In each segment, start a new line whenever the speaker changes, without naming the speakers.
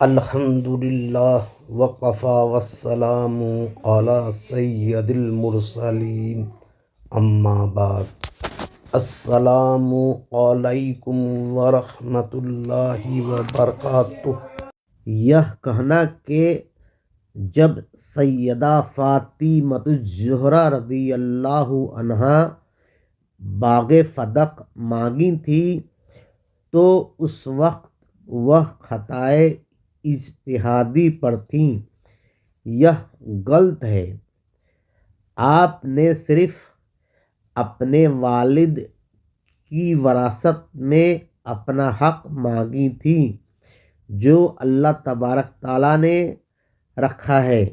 الحمدللہ وقفا والسلام علی سید المرسلین اما بعد السلام علیکم ورحمۃ اللہ وبرکاتہ۔ یہ کہنا کہ جب سیدہ فاطمۃ الزہرا رضی اللہ عنہا باغ فدق مانگی تھی تو اس وقت وہ خطائے اجتہادی پر تھیں، یہ غلط ہے۔ آپ نے صرف اپنے والد کی وراثت میں اپنا حق مانگی تھی جو اللہ تبارک تعالیٰ نے رکھا ہے،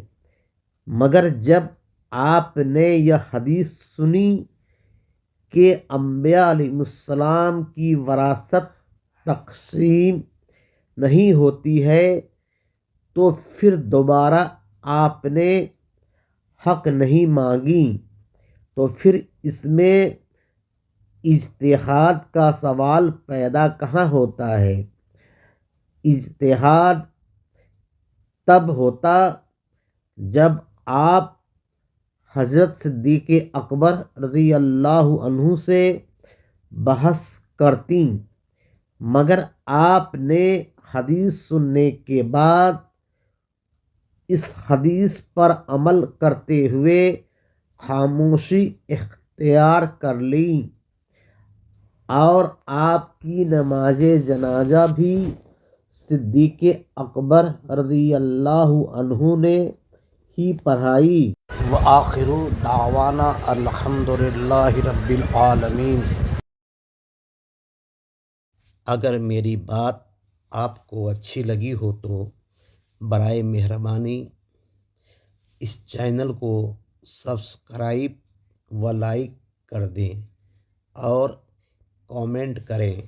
مگر جب آپ نے یہ حدیث سنی کہ انبیاء علیہ السلام کی وراثت تقسیم نہیں ہوتی ہے تو پھر دوبارہ آپ نے حق نہیں مانگی، تو پھر اس میں اجتہاد کا سوال پیدا کہاں ہوتا ہے؟ اجتہاد تب ہوتا جب آپ حضرت صدیق اکبر رضی اللہ عنہ سے بحث کرتی، مگر آپ نے حدیث سننے کے بعد اس حدیث پر عمل کرتے ہوئے خاموشی اختیار کر لی، اور آپ کی نماز جنازہ بھی صدیق اکبر رضی اللہ عنہ نے ہی پڑھائی۔ وآخر دعوانا الحمدللہ رب العالمین۔ اگر میری بات آپ کو اچھی لگی ہو تو برائے مہربانی اس چینل کو سبسکرائب و لائک کر دیں اور کامنٹ کریں۔